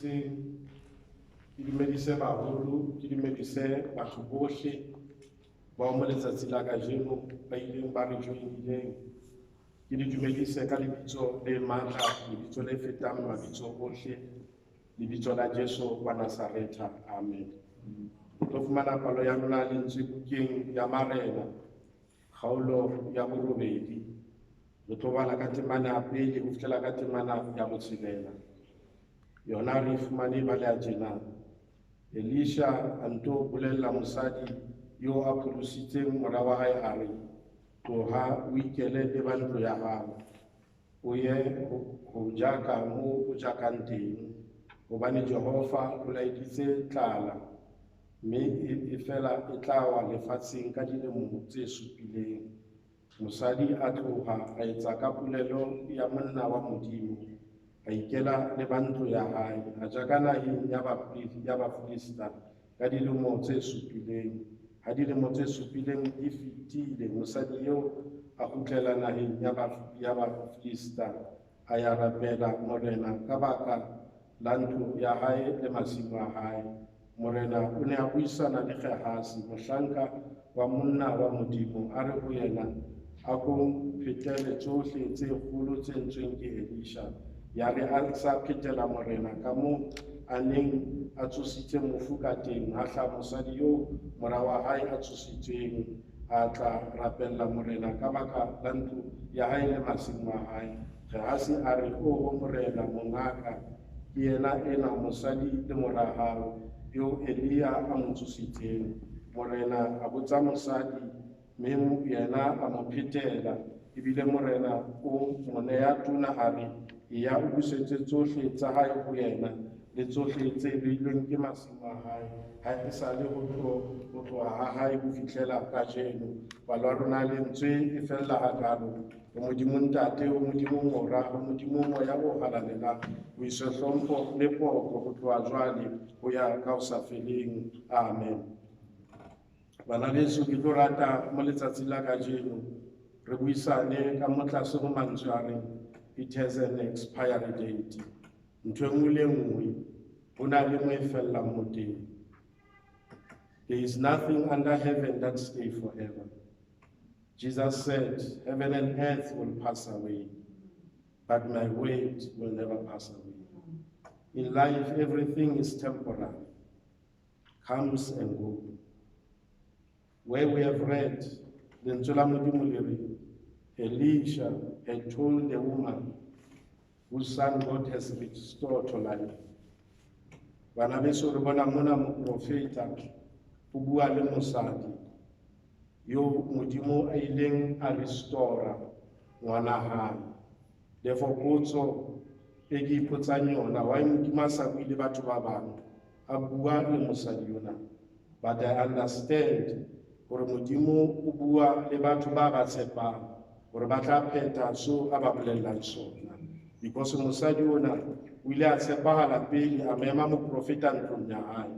Ke dumedise baholo, ke dumedise batho bohle ba mo letsatsi la kajeno ba ileng ba re joinileng. Ke di dumedise ka lebitso le matla, lebitso le fetang mabitso ohle, lebitso la Jesu wa Nazaretha. Amen. Ke tlo fumana palo ya lona le ntse bukeng ya Marena, kgaolo ya borobedi. Re tlo bala ka temana ya pele ho fihlela ka temana ya botshelela. Yona re fumane ba le a tjena. Elisha a nto bolella mosadi yo a pholositseng mora wa hae a re, tloha o ikele le ba ntlo ya hao, o ye ho jaka moo o jakang teng, hobane Jehova o laeditse tlala, mme e fela e tla wa lefatsheng ka dilemo tse supileng. Mosadi a tloha a etsa ka polelo ya monna wa Modimo, a ikela le ba ntlo ya hae, a jaka naheng ya Bafilista ka dilemo tse supileng. Ha dilemo tse supileng di fetile, mosadi eo a kgutlela naheng ya Bafilista, a ya rapela morena ka baka la ntlo ya hae le masimo a hae. Morena o ne a buisana le Gehasi, mohlanka wa monna wa Modimo, a re ho yena, a ko phetele tsohle tse kgolo tse entsweng ke Elisha. Ya re a sa phethela morena ka moo a neng a tshositse mofu ka teng, ha hla mosadi yo mora wa hae a tshositsweng a tla rapella morena ka baka la ntlo ya hae le masimo a hae. Gehasi a re, o morena mongaka, ke yena ena mosadi le mora hao yo Elia a mo tshositseng. Morena a botsa mosadi, mme yena a mo phethela, ebile morena o mo neya tuna a re, ya o busetse tsohle tsa hae ho yena le tsohle tse beilweng ke masimo a hae, ha e sa le ho tloha ha hae ho fihlela kajeno. Palo ya rona le ntswe e fella hakalo. O Modimo ntate, o Modimo mora, o Modimo moya o halalelang, o ise hlompho le poko ho tloha jwale ho ya ka ho sa feleng. Amen. Bana beso, ke tlo rata mo letsatsi la kajeno re buisane ka mo tlase ho mantswe a reng it has an expiry date. Ntho enngwe le enngwe ho na le mo e fellang mo teng. There is nothing under heaven that stays forever. Jesus said, heaven and earth will pass away, but my word will never pass away. In life, everything is temporary, comes and goes. Where we have read, Elisha had told the woman whose son God has restored to life. Bana beso re bona mona mo profeta o bua le mosadi yo Modimo a ileng a restora ngwana hae. Therefore potso e ke ipotsang yona, why Modimo a sa bue le batho ba bang a bua le mosadi yona? But I understand gore Modimo o bua le batho ba ba tshepang gore ba tla phetha so a ba bolellang sona, because mosadi ona o ile a tshepahala pele a mema moprofeta ntlong ya hae,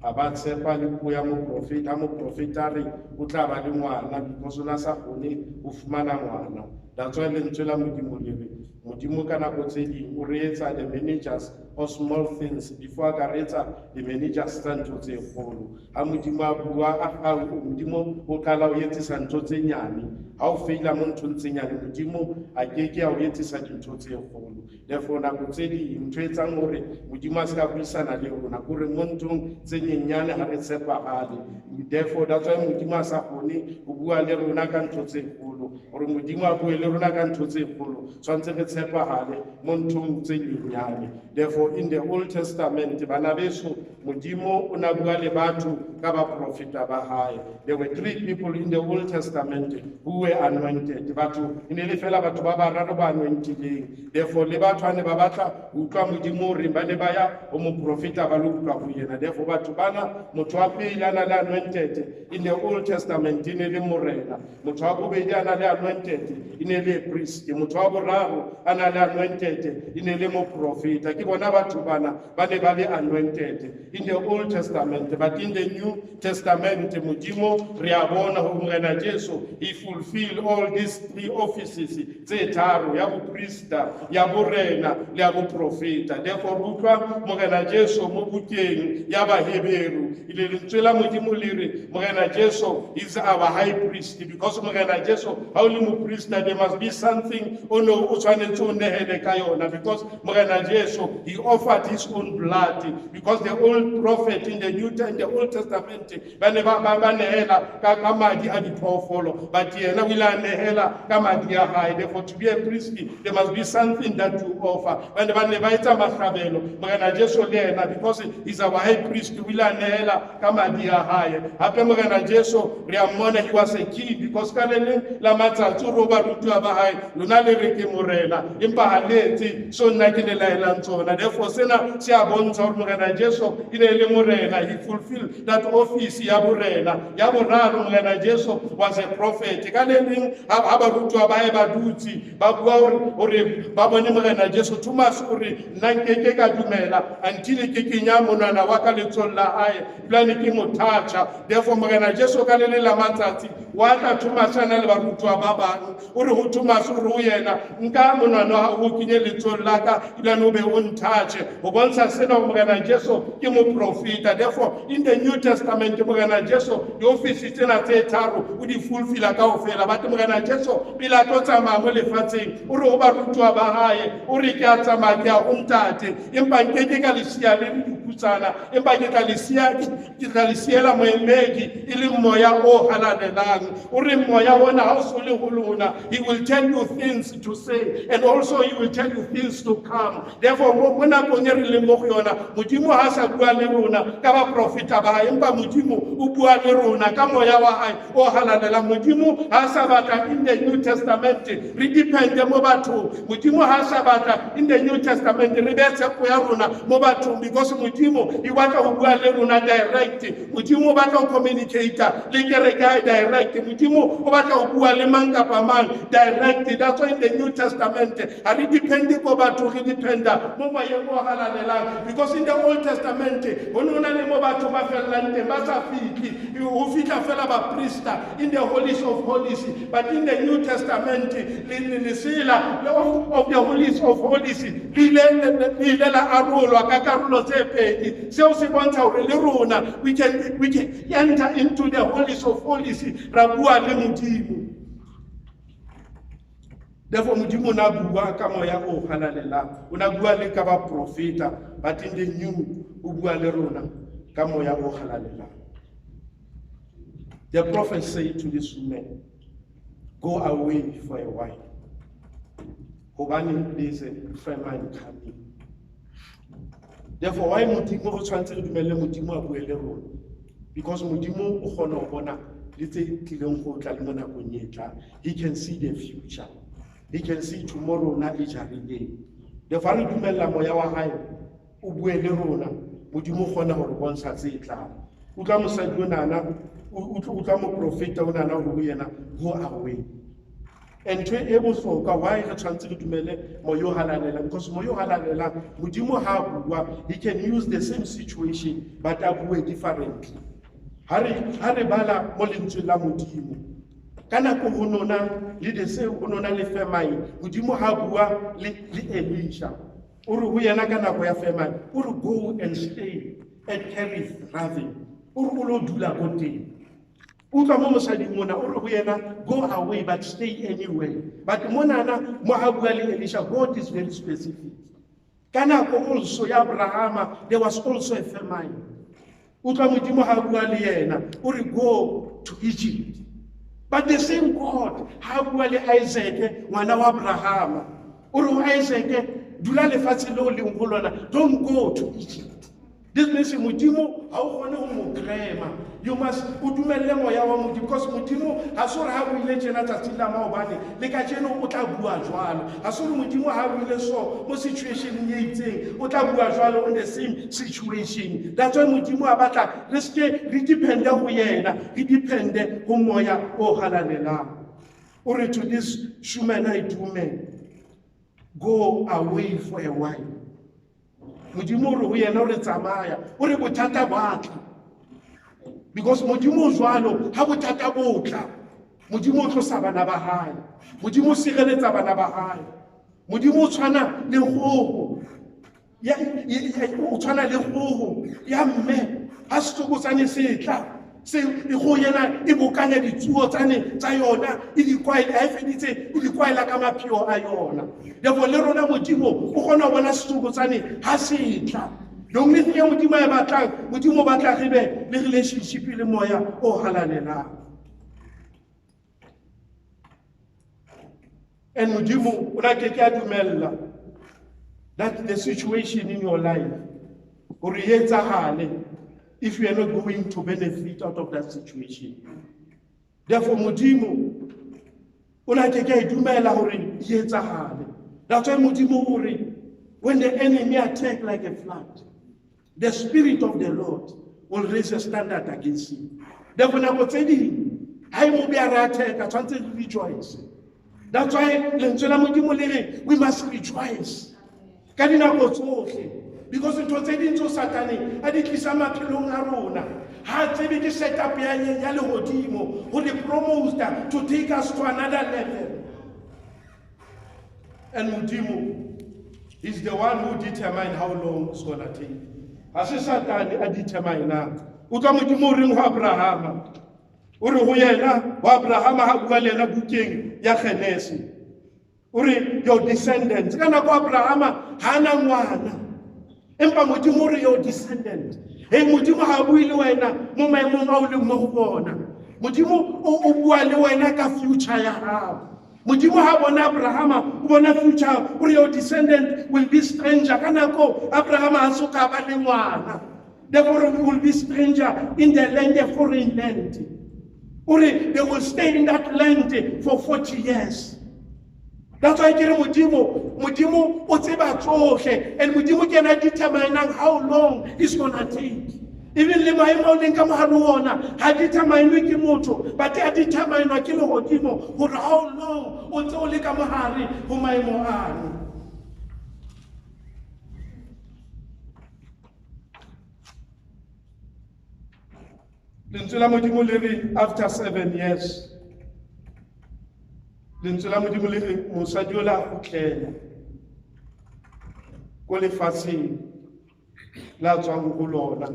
a ba tshepa le puo ya moprofeta, ha moprofeta re o tla ba le ngwana, because ona sa kgone ho fumana ngwana. That's why lentswe la Modimo le re Modimo ka nako tse ding o re etsa the managers of small things before a ka re etsa the managers tsa ntho tse kgolo. Ha Modimo a bua Modimo o qala o etsisa ntho tse nyane, ha o feila mo nthong tse nyane Modimo a keke a o etsisa dintho tse kgolo. Therefore nako tse ding ntho etsang hore Modimo a se ka buisana le rona ke hore mo nthong tse nyenyane ha re tshepahale. Therefore that's why Modimo a sa kgone ho bua le rona ka ntho tse kgolo, hore Modimo a bue le rona ka ntho tse kgolo tshwantse re tshepahale mo nthong tse nyenyane. Therefore in the Old Testament bana beso Modimo o na bua le batho ka ba profeta ba hae. There were 3 people in the Old Testament who were anointed. Batho ine le fela batho ba bararo ba anointileng. Therefore le batho ane ba batla ho utlwa Modimo re ba le ba ya ho mo profeta ba lo utlwa ho yena. Therefore batho bana, motho wa pele ana le anointed in the Old Testament ine le morena, motho wa bobedi ana le anointed ine le priest, motho wa boraro ana le anointed ine le mo profeta. Ke bona batho bana ba ne ba le anointed in the Old Testament, but in the New Testament modimo re a bona ho morena Jesu he fulfill all these three offices tse tharo ya bo priester ya borena le ya bo profeta. Therefore rutwa morena Jesu mo bukeng ya ba Hebrew ile lentswela modimo le re morena Jesu is our high priest, because morena Jesu ha o le mo priester there must be something o no o tshwanetse o nehele ka yona, because morena Jesu he offered his own blood, because the old prophet in the Old Testament ba ne ba nehela ka madi a diphoofolo, but yena o ile a nehela ka madi a hae. Therefore to be a priest there must be something that you offer. Ba ne ba etsa mahlabelo morena Jesu le yena, because he's our high priest, o ile a nehela ka madi a hae. Hape morena Jesu re a mmona he was a king, because ka le leng la matsatsi o re ba rutwa ba hae lona le re ke morena empa ha letse so nna ke le laelang tsona. Therefore sena se a bontsha hore morena Jesu e ne le morena, he fulfilled that office ya borena. Ya boraro morena Jesu was a prophet. Ka le leng ha ba rutwa ba e ba dutsi ba bua hore ba bone morena Jesu, Thomas o re nna nkeke ka dumela until ke kenya monwana wa ka letsong la hae plan ke mo toucha. Therefore morena Jesu ka le la matsatsi wa tla Thomas ana le ba rutwa ba bang o re ho Thomas o re ho yena nka monwana o kenye letsong la ka plan o be o ntouche ho bontsha sena morena Jesu ke mo profeta. Therefore in the New Testament morena Jesu di office tsena tse tharo o di fulfilla kaofela, but morena Jesu pila to tsamaya mo lefatsheng o re ho ba rutwa ba hae o re ke a tsamaya ke a ho ntate empa nkeke ka lesia le dikutsana empa ke tla le siela moemedi e le moya o halalelang. O re moya ona ha o so le ho lona, he will tell you things to say and also he will tell you things to come. Therefore mo nakong e re leng mo go yona modimo ha sa bua le rona ka ba profeta ba hae, empa modimo o bua le rona ka moya wa hae o halalelang. Modimo ha sa batla in the New Testament re depende mo bathong, modimo ha sa batla in the New Testament re be tshepo ya rona mo bathong, because modimo e batla ho bua le rona direct. Modimo o batla ho communicate le kereke direct. Modimo o batla ho bua le mang kapa mang direct. That's why in the New Testament a re depende ko batho, re dependa mo moyeng o halalelang, because in the Old Testament ho nona le mo batho ba fellang teng ba sa fitli ho fitla fela ba priester in the holies of holies. But in the New Testament le sela of the holies of holies le la arolwa ka karolo tse pedi. Seo se bontsha hore le rona we can enter into the holies of holies ra bua le modimo. Therefore modimo na bua ka moya o halalelang, o na bua le ka ba profeta, but in the new o bua le rona ka moya o halalelang. The prophet said to this woman, go away for a while. Hobane there is a famine coming. Therefore why modimo o tshwantse re dumelle modimo a bue le rona? Because modimo o kgona ho bona le tse tlileng go tla le mo nakong e tlang. He can see the future. He can see tomorrow na e jarileng. Therefore re dumella moya wa hae o bue le rona, modimo o kgona ho re bontsha tse tlang. O tla mosadi onana o tla mo profeta onana ho yena go away. And to able so why re tshwantse re dumele moya o halalelang? Because moya o halalelang modimo ha bua, he can use the same situation but a bue differently. Ha re bala mo lentswe la modimo ka nako ho nona le de se ho nona le famine, modimo ha bua le Elisha o re ho yena ka nako ya famine o re go and stay at Kerith Ravine o re o lo dula ko teng. Utlwa mo mosadi mona o re ho yena go away but stay anywhere. But monana mo ha bua le Elisha, God is very specific. Ka nako also ya Abraham there was also a famine. Utlwa modimo ha bua le yena o re go to Egypt. But the same God ha bua le Isaac ngwana wa Abraham o re ho Isaac dula lefatshe leo leng ho lona, don't go to Egypt. This means modimo ha o kgone ho mo krema. You must udumelle moya wa modimo, because modimo ha so re ha buile tjena tsatsing la maobane le ka tjena o tla bua jwalo. Ha so re modimo ha buile so mo situation e itseng o tla bua jwalo on the same situation. That's why modimo a batla re ske re depende ho yena, re depende ho moya o halalelang. O re to this Shumanite woman, go away for a while. modimo o re ho yena o re tsamaya o re bothata batla because modimo o jwalo ha bothata botla modimo o tlosa bana ba hae modimo o sireletsa bana ba hae modimo o tshwana le kgoho o tshwana le kgoho ya mme ha setsokotsane se tla se go yena e bokanya ditsuo tsane tsa yona e di kwaela ha feditse e di kwaela ka mapheo a yona therefore le rona modimo o gona go bona setsokotsane ha se tla the only thing modimo a batlang modimo batla re be le relationship le moya o halalelang and modimo o na ke a dumella that the situation in your life o re etsagale if you are not going to benefit out of that situation. Therefore, modimo o na ke a dumela hore e etsagale. That's why modimo o re when the enemy attack like a flood, the spirit of the Lord will raise a standard against him. Therefore, nako tse ding ha e mo be a re attack a tshwantse re rejoice. That's why lentswe la modimo le re we must rejoice ka dinako tsohle. Because ntho tse ding tso satane a di tlisa maphelong a rona ha tsebe ke setup ya lehodimo ho di promote to take us to another level. And modimo is the one who determine how long it's gonna take. Ha se satane a determine o tla modimo o reng ho Abrahama o re ho yena wa Abrahama ha bua le yena bukeng ya Genesis o re your descendants kana ko Abrahama hana ngwana empa modimo o re your descendant modimo ha bue le wena mo maemong a o leng mo go bona modimo o bua le wena ka future ya hao modimo ha bona Abrahama o bona future o re your descendant will be stranger kana ko Abrahama ha so ka ba le ngwana therefore will be stranger in the land, a foreign land. They will stay in that land for 40 years. That's why Modimo o tseba tsohle, and Modimo can determine how long it's gonna take. Even le maemo le nka mohano ona ha determine ke motho, but a determine ke le Modimo hore how long o tse o le ka mohare ho maemo ano. Lentswe la Modimo le re after 7 years. Lentswe la Modimo le re mosadi o la kgutlela ko lefatsheng la tswang ho lona.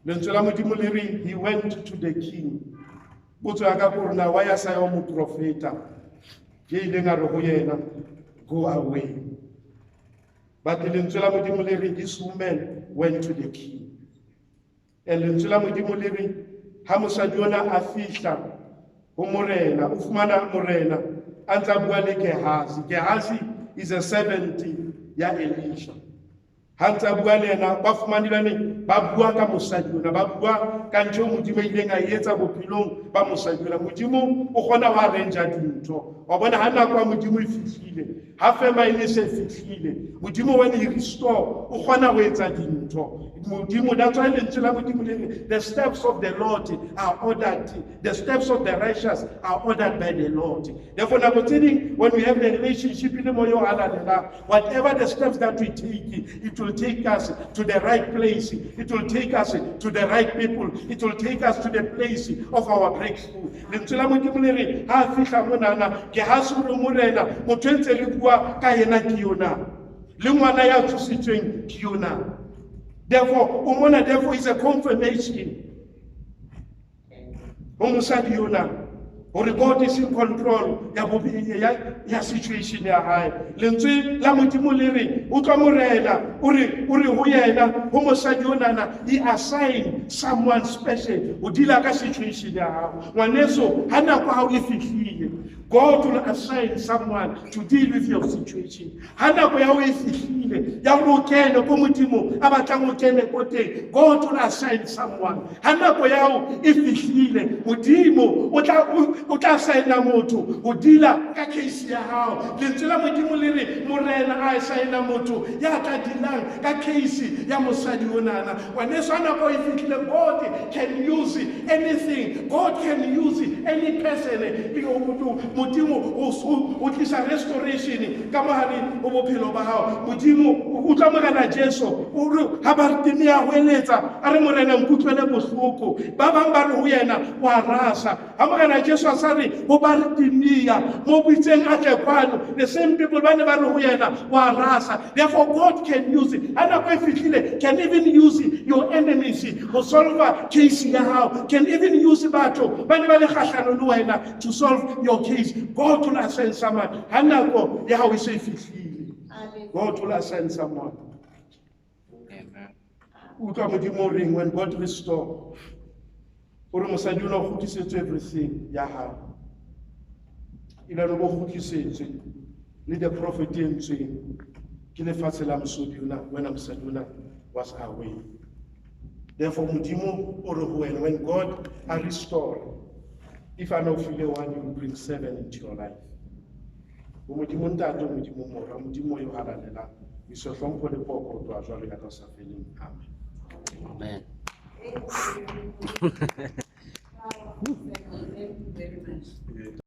Lentswe la Modimo le re he went to the king. Botso ya ka borona wa ya sa yo mo profeta ke ile nga re ho yena go away. But lentswe la Modimo le re this woman went to the king. And lentswe la Modimo le re ha mosadi ona a fihla ho morena o fumana morena a ntse a bua le Gehazi. Gehazi is a servant ya Elisha. Ha ntse a bua le yena ba fumanilane ba bua ka mosadi ona, ba bua ka ntho Modimo ile nga etsa bophelong ba mosadi ona. Modimo o kgona ho arrange dintho. Wa bona ha nako ya Modimo e fihlile, ha fema ile se fihlile, Modimo when he restore o kgona ho etsa dintho. Modimo, that's why the steps of the Lord are ordered. The steps of the righteous are ordered by the Lord. Therefore, when we have the relationship in the Moyo, whatever the steps that we take, it will take us to the right place. It will take us to the right people. It will take us to the place of our breakthrough. Therefore, is a confirmation. Or God is in control ya situation ya hae. Lentswe la Modimo le re o tla morela o re ho yena ho mosadi ona he assign someone special o dila ka situation ya hao. Ngwaneso ha nako ha o e fihlile, God will assign someone to deal with your situation. Ha nako ya o e fihlile ya go kena ko Modimo a batlang o kene ko teng, God will assign someone. Ha nako ya o e fihlile, Modimo o tla signa motho o dila ka case ya hao. Lentswe la Modimo le re morena a signa motho ya tla dilang ka case ya mosadi onana. Ngwaneso ha nako e fihlile, God can use anything. God can use any person Modimo o tlisa restoration ka mohare o bophelo ba hao. Modimo o tla mogana Jesu o re ha ba tene ya hoeletsa a re morena nkutlwele bohloko ba bang ba re ho yena wa rasa ha mogana Jesu a sa re ho ba re tinia mo buitseng a tle kwano the same people ba ne ba re ho yena wa rasa. Therefore God can use it and can even use your enemies to solve a case ya hao, can even use batho ba ne ba le kgahlano le wena to solve your case. God will send someone ha nako ya hao e se fihlile. God will send someone. Utlwa Modimo reng when God restore gore mosadi o ne o kgutlisetswe everything ya hao ilane bo kgutlisetswe le the prophet e entsweng ke lefatshe la mosodi ona when mosadi ona was away. Therefore Modimo o re ho wena when God a restore, if I know feel one, you will bring 7 into your life. Modimo ntate Modimo mora Modimo yo halalela iso hlompho le poko twa jwale ka sa feleng. Amen. Amen. Thank you very much.